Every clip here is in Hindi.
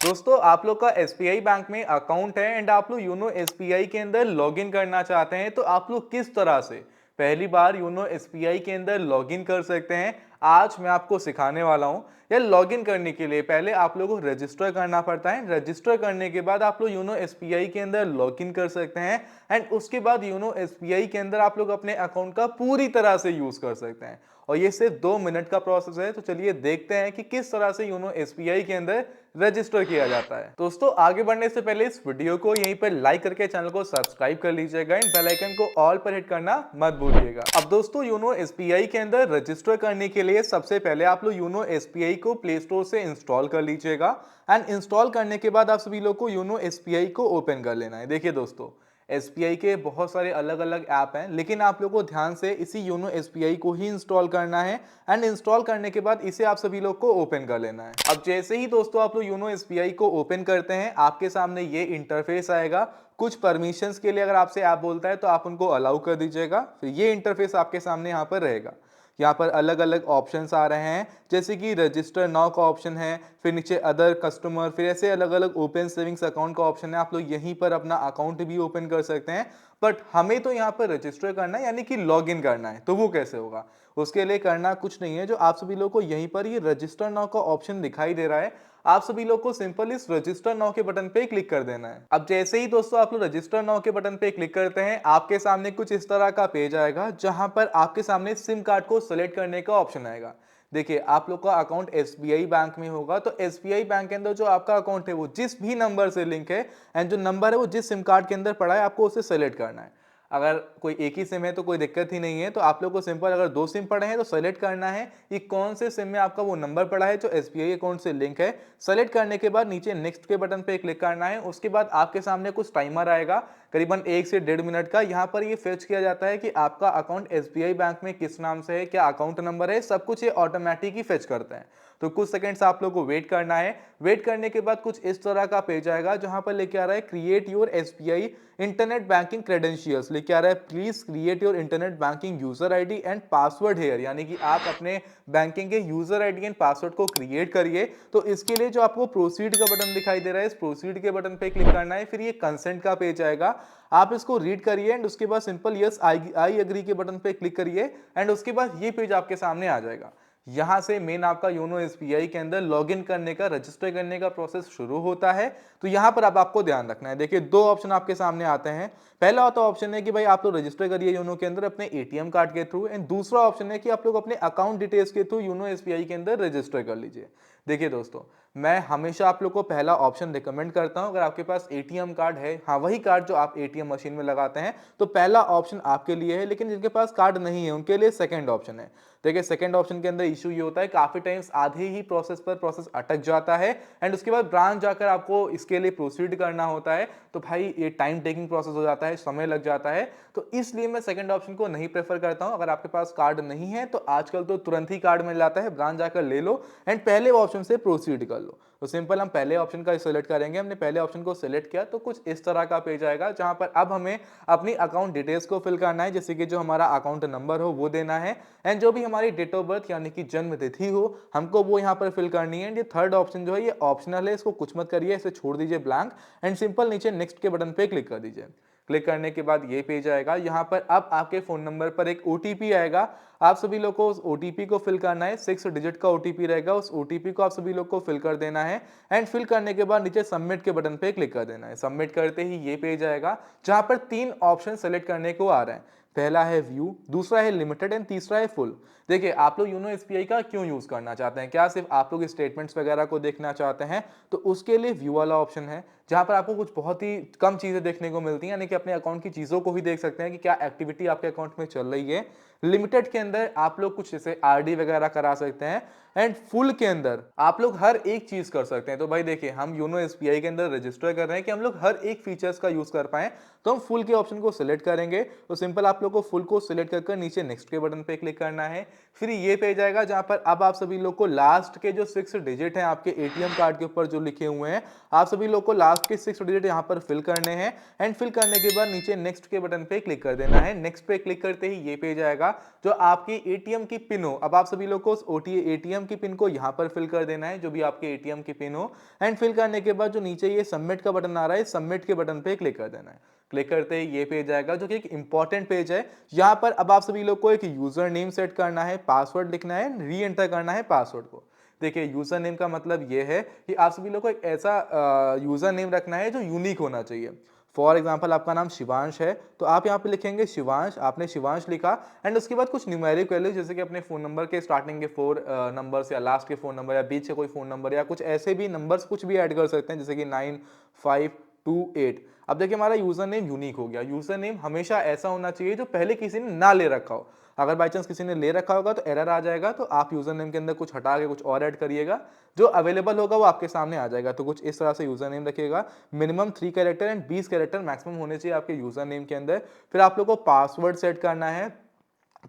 दोस्तों आप लोग का एसबीआई बैंक में अकाउंट है एंड आप लोग यूनो एसबीआई के अंदर लॉगिन करना चाहते हैं, तो आप लोग किस तरह से पहली बार यूनो एसबीआई के अंदर लॉगिन कर सकते हैं, आज मैं आपको सिखाने वाला हूं। या लॉगिन करने के लिए पहले आप लोगों को रजिस्टर करना पड़ता है। रजिस्टर करने के बाद आप लोग यूनो एसबीआई के अंदर लॉगिन कर सकते हैं एंड उसके बाद यूनो एसबीआई के अंदर आप लोग अपने अकाउंट का पूरी तरह से यूज कर सकते हैं। और ये सिर्फ 2 मिनट का प्रोसेस है, तो चलिए देखते हैं कि किस तरह से यूनो एसबीआई के अंदर रजिस्टर किया जाता है। दोस्तों आगे बढ़ने से पहले इस वीडियो को यहीं पर लाइक करके चैनल को सब्सक्राइब कर लीजिएगा एंड बेल आइकन को ऑल पर हिट करना मत भूलिएगा। अब दोस्तों यूनो एसबीआई के अंदर रजिस्टर करने के लिए सबसे पहले आप लोग यूनो एसबीआई को प्ले स्टोर से इंस्टॉल कर लीजिएगा एंड इंस्टॉल करने के बाद आप सभी लोग को यूनो एसबीआई को ओपन कर लेना है। देखिए दोस्तों, एसबीआई के बहुत सारे अलग अलग ऐप हैं, लेकिन आप लोगों को ध्यान से इसी यूनो एसबीआई को ही इंस्टॉल करना है एंड इंस्टॉल करने के बाद इसे आप सभी लोग को ओपन कर लेना है। अब जैसे ही दोस्तों आप लोग यूनो एसबीआई को ओपन करते हैं, आपके सामने ये इंटरफेस आएगा। कुछ परमिशंस के लिए अगर आपसे ऐप बोलता है तो आप उनको अलाउ कर दीजिएगा। फिर ये इंटरफेस आपके सामने यहाँ पर रहेगा। यहाँ पर अलग अलग ऑप्शंस आ रहे हैं, जैसे कि रजिस्टर नाउ का ऑप्शन है, फिर नीचे अदर कस्टमर, फिर ऐसे अलग अलग ओपन सेविंग्स अकाउंट का ऑप्शन है। आप लोग यहीं पर अपना अकाउंट भी ओपन कर सकते हैं, बट हमें तो यहाँ पर रजिस्टर करना है, यानी कि लॉग इन करना है। तो वो कैसे होगा, उसके लिए करना कुछ नहीं है। जो आप सभी लोग को यहीं पर ये रजिस्टर नाउ का ऑप्शन दिखाई दे रहा है, आप सभी लोग को सिंपल इस रजिस्टर नाउ के बटन पे क्लिक कर देना है। अब जैसे ही दोस्तों आप लोग रजिस्टर नाउ के बटन पे क्लिक करते हैं, आपके सामने कुछ इस तरह का पेज आएगा, जहां पर आपके सामने सिम कार्ड को सिलेक्ट करने का ऑप्शन आएगा। देखिए आप लोग का अकाउंट एसबीआई बैंक में होगा, तो एसबीआई बैंक के अंदर जो आपका अकाउंट है वो जिस भी नंबर से लिंक है एंड जो नंबर है वो जिस सिम कार्ड के अंदर पड़ा है, आपको उसे सेलेक्ट करना है। अगर कोई एक ही सिम है तो कोई दिक्कत ही नहीं है। तो आप लोग को सिंपल, अगर 2 सिम पड़े हैं तो सेलेक्ट करना है कि कौन से सिम में आपका वो नंबर पड़ा है जो एसबीआई अकाउंट से लिंक है। सेलेक्ट करने के बाद नीचे नेक्स्ट के बटन पे क्लिक करना है। उसके बाद आपके सामने कुछ टाइमर आएगा, करीबन 1 से 1.5 मिनट का। यहाँ पर ये फेच किया जाता है कि आपका अकाउंट एसबीआई बैंक में किस नाम से है, क्या अकाउंट नंबर है, सब कुछ ये ऑटोमेटिक ही फेच करते हैं। तो कुछ सेकंड्स आप लोग को वेट करना है। वेट करने के बाद कुछ इस तरह का पेज आएगा, जहां पर लेके आ रहा है create your SBI internet banking credentials. लेके आ रहा है please create your internet banking user ID and password here, यानी कि आप अपने बैंकिंग के यूजर आईडी एंड पासवर्ड को क्रिएट करिए। तो इसके लिए जो आपको प्रोसीड का बटन दिखाई दे रहा है, इस प्रोसीड के बटन पे क्लिक करना है। फिर ये कंसेंट का पेज आएगा, आप इसको रीड करिए एंड उसके बाद सिंपल यस आई एग्री के बटन पे क्लिक करिए एंड उसके बाद ये पेज आपके सामने आ जाएगा। यहां से मेन आपका योनो एसबीआई के अंदर लॉगिन करने का, रजिस्टर करने का प्रोसेस शुरू होता है। तो यहां पर अब आपको ध्यान रखना है। देखिए 2 ऑप्शन आपके सामने आते हैं। पहला होता ऑप्शन है कि भाई आप लोग रजिस्टर करिए योनो के अंदर अपने एटीएम कार्ड के थ्रू, एंड दूसरा ऑप्शन है कि आप लोग अपने अकाउंट डिटेल्स के थ्रू योनो एसबीआई के अंदर रजिस्टर कर लीजिए। देखिए दोस्तों, मैं हमेशा आप लोग को पहला ऑप्शन रिकमेंड करता हूं। अगर आपके पास एटीएम कार्ड है, हाँ वही कार्ड जो आप एटीएम मशीन में लगाते हैं, तो पहला ऑप्शन आपके लिए है। लेकिन जिनके पास कार्ड नहीं है उनके लिए सेकंड ऑप्शन है। देखिए सेकंड ऑप्शन के अंदर इशू ये होता है, काफी टाइम्स आधे ही प्रोसेस अटक जाता है एंड उसके बाद ब्रांच जाकर आपको इसके लिए प्रोसीड करना होता है। तो भाई ये टाइम टेकिंग प्रोसेस हो जाता है, समय लग जाता है। तो इसलिए मैं सेकंड ऑप्शन को नहीं प्रेफर करता हूं। अगर आपके पास कार्ड नहीं है तो आजकल तो तुरंत ही कार्ड मिल जाता है, ब्रांच जाकर ले लो एंड पहले ऑप्शन से प्रोसीड कर लो। तो सिंपल हम पहले ऑप्शन का सिलेक्ट करेंगे। हमने पहले ऑप्शन को सिलेक्ट किया तो कुछ इस तरह का पेज आएगा, जहां पर अब हमें अपनी अकाउंट डिटेल्स को फिल करना है, जैसे कि जो हमारा अकाउंट नंबर हो वो देना है एंड जो भी हमारी डेट ऑफ बर्थ यानी कि जन्म तिथि हो हमको वो यहाँ पर फिल करनी है। एंड ये थर्ड ऑप्शन जो है ये ऑप्शनल है, इसको कुछ मत करिए, इसे छोड़ दीजिए ब्लैंक एंड सिंपल नीचे नेक्स्ट के बटन पे क्लिक कर दीजिए। क्लिक करने के बाद ये पेज आएगा। यहाँ पर अब आपके फोन नंबर पर एक ओटीपी आएगा। आप सभी लोग को उस ओटीपी को फिल करना है। 6 डिजिट का ओटीपी रहेगा, उस ओटीपी को आप सभी लोग को फिल कर देना है एंड फिल करने के बाद नीचे सबमिट के बटन पे क्लिक कर देना है। सबमिट करते ही ये पेज आएगा, जहां पर 3 ऑप्शन सेलेक्ट करने को आ रहे हैं। पहला है व्यू, दूसरा है लिमिटेड एंड तीसरा है फुल। देखिए आप लोग यूनो एसबीआई का क्यों यूज करना चाहते हैं, क्या सिर्फ आप लोग स्टेटमेंट्स वगैरह को देखना चाहते हैं, तो उसके लिए व्यू वाला ऑप्शन है, जहां पर आपको कुछ बहुत ही कम चीजें देखने को मिलती हैं, यानी कि अपने अकाउंट की चीजों को ही देख सकते हैं कि क्या एक्टिविटी आपके अकाउंट में चल रही है। लिमिटेड के अंदर आप लोग कुछ जैसे आरडी वगैरह करा सकते हैं एंड फुल के अंदर आप लोग हर एक चीज कर सकते हैं। तो भाई देखिए हम यूनो एसबीआई के अंदर रजिस्टर कर रहे हैं कि हम लोग हर एक फीचर्स का यूज कर पाए, तो हम फुल के ऑप्शन को सिलेक्ट करेंगे। तो सिंपल आप लोग को फुल को सिलेक्ट कर नीचे नेक्स्ट के बटन पे क्लिक करना है। फिर ये पेज आएगा, जहां पर अब आप सभी लोग को लास्ट के जो 6 डिजिट हैं आपके एटीएम कार्ड के ऊपर जो लिखे हुए हैं, आप सभी लोग को लास्ट के 6 डिजिट यहाँ पर फिल करने हैं एंड फिल करने के बाद नीचे नेक्स्ट के बटन पे क्लिक कर देना है। नेक्स्ट पे क्लिक करते ही ये पेज आएगा, आएगा जो आपकी एटीएम की पिन हो। अब आप सभी लोग को उस एटीएम की पिन को यहाँ पर फिल कर देना है, जो भी आपके एटीएम की पिन हो। एंड फिल करने के बाद जो नीचे ये सबमिट का बटन आ रहा है, सबमिट के बटन पे क्लिक कर देना है। क्लिक करते ही ये पेज आएगा जो कि एक इंपॉर्टेंट पेज है। यहाँ पर अब आप सभी लोग को एक यूजर नेम सेट करना है, पासवर्ड लिखना है, री एंटर करना है पासवर्ड को। देखिए यूजर नेम का मतलब ये है कि आप सभी लोग को एक ऐसा यूजर नेम रखना है जो यूनिक होना चाहिए। फॉर एग्जाम्पल आपका नाम शिवांश है तो आप यहाँ पे लिखेंगे शिवांश, आपने शिवांश लिखा एंड उसके बाद कुछ न्यूमेरिक वैल्यू जैसे कि अपने फोन नंबर के स्टार्टिंग के 4 नंबर्स या लास्ट के फोन नंबर या बीच के कोई फोन नंबर या कुछ ऐसे भी नंबर्स कुछ भी ऐड कर सकते हैं, जैसे कि 9528। अब देखिए हमारा यूजर नेम यूनिक हो गया। यूजर नेम हमेशा ऐसा होना चाहिए जो पहले किसी ने ना ले रखा हो। अगर बाई चांस किसी ने ले रखा होगा तो एरर आ जाएगा, तो आप यूजर नेम के अंदर कुछ हटा के कुछ और ऐड करिएगा, जो अवेलेबल होगा वो आपके सामने आ जाएगा। तो कुछ इस तरह से यूजर नेम रखिएगा। Minimum 3 character and 20 character maximum होने चाहिए आपके यूजर नेम के अंदर। फिर आप लोग को पासवर्ड सेट करना है।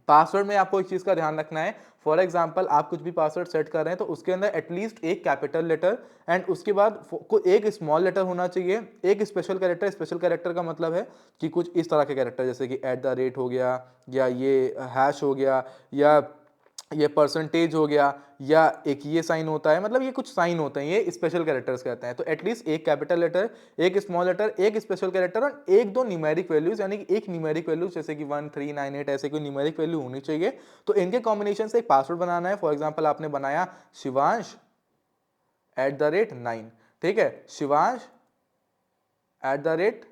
पासवर्ड में आपको एक चीज का ध्यान रखना है, फॉर एग्जाम्पल आप कुछ भी पासवर्ड सेट कर रहे हैं तो उसके अंदर एटलीस्ट एक कैपिटल लेटर एंड उसके बाद एक स्मॉल लेटर होना चाहिए, एक स्पेशल कैरेक्टर। स्पेशल कैरेक्टर का मतलब है कि कुछ इस तरह के कैरेक्टर जैसे कि @ हो गया, या ये हैश हो गया, या ये परसेंटेज हो गया, या एक ये साइन होता है, मतलब ये कुछ साइन होते हैं, ये स्पेशल कैरेक्टर्स कहते हैं। तो एटलीस्ट एक कैपिटल लेटर, एक स्मॉल लेटर, एक स्पेशल कैरेक्टर और एक दो न्यूमेरिक वैल्यूज, यानी कि एक न्यूमेरिक वैल्यू जैसे कि 1398 ऐसे कोई न्यूमेरिक वैल्यू होनी चाहिए। तो इनके कॉम्बिनेशन से एक पासवर्ड बनाना है। फॉर एग्जाम्पल आपने बनाया शिवांश @9, ठीक है, शिवांश @9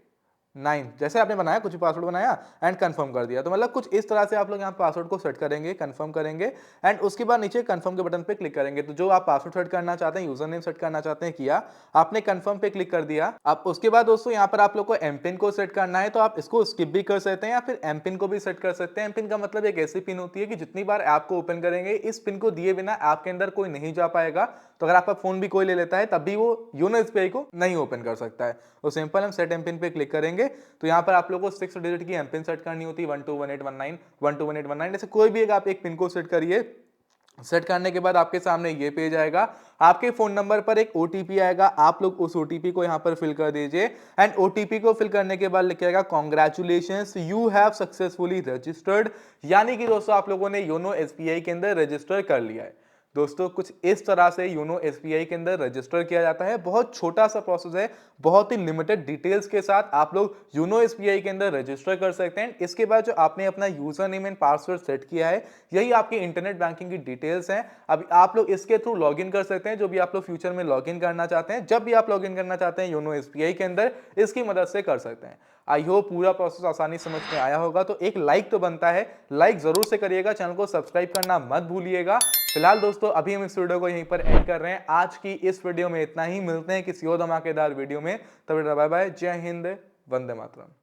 जैसे आपने बनाया, कुछ भी पासवर्ड बनाया एंड कंफर्म कर दिया। तो मतलब कुछ इस तरह से आप लोग यहाँ पासवर्ड को सेट करेंगे, कंफर्म करेंगे एंड उसके बाद नीचे कंफर्म के बटन पे क्लिक करेंगे। तो जो आप पासवर्ड सेट करना चाहते हैं, यूजर नेम सेट करना चाहते हैं, किया आपने, कंफर्म पे क्लिक कर दिया। अब उसके बाद दोस्तों यहाँ पर आप लोग को एमपिन को सेट करना है। तो आप इसको स्किप भी कर सकते हैं या फिर एमपिन को भी सेट कर सकते हैं। एमपिन का मतलब एक ऐसी पिन होती है कि जितनी बार ऐप को ओपन करेंगे, इस पिन को दिए बिना ऐप के अंदर कोई नहीं जा पाएगा। तो अगर आपका फोन भी कोई ले लेता है तब भी वो योनो एसबीआई को नहीं ओपन कर सकता है। तो सिंपल हम सेट एमपिन पे क्लिक करेंगे। तो यहाँ पर आप लोगों को 6 डिजिट की एमपिन सेट करनी होती है, 121819 121819, जैसे कोई भी एक आप एक पिन को सेट करिए। सेट करने के बाद आपके सामने ये पेज आएगा। आपके फोन नंबर पर एक ओटीपी आएगा, आप लोग उस ओटीपी को यहां पर फिल कर दीजिए एंड ओटीपी को फिल करने के बाद लिखिएगा congratulations you have successfully registered, यानी कि दोस्तों आप लोगों ने योनो एसबीआई के अंदर रजिस्टर कर लिया है। दोस्तों कुछ इस तरह से योनो एसबीआई के अंदर रजिस्टर किया जाता है। बहुत छोटा सा प्रोसेस है, बहुत ही लिमिटेड डिटेल्स के साथ आप लोग योनो एसबीआई के अंदर रजिस्टर कर सकते हैं। इसके बाद जो आपने अपना user name and password set किया है, यही आपकी इंटरनेट बैंकिंग की डिटेल्स हैं। अब आप लोग इसके थ्रू लॉगिन कर सकते हैं, जो भी आप लोग फ्यूचर में लॉगिन करना चाहते हैं। जब भी आप लॉगिन करना चाहते हैं योनो एसबीआई के अंदर, इसकी मदद से कर सकते हैं। आई होप पूरा प्रोसेस आसानी समझ में आया होगा। तो एक लाइक तो बनता है, लाइक जरूर से करिएगा, चैनल को सब्सक्राइब करना मत भूलिएगा। फिलहाल दोस्तों अभी हम इस वीडियो को यहीं पर एंड कर रहे हैं। आज की इस वीडियो में इतना ही, मिलते हैं किसी और धमाकेदार वीडियो में। तब तक बाय बाय, जय हिंद, वंदे मातरम।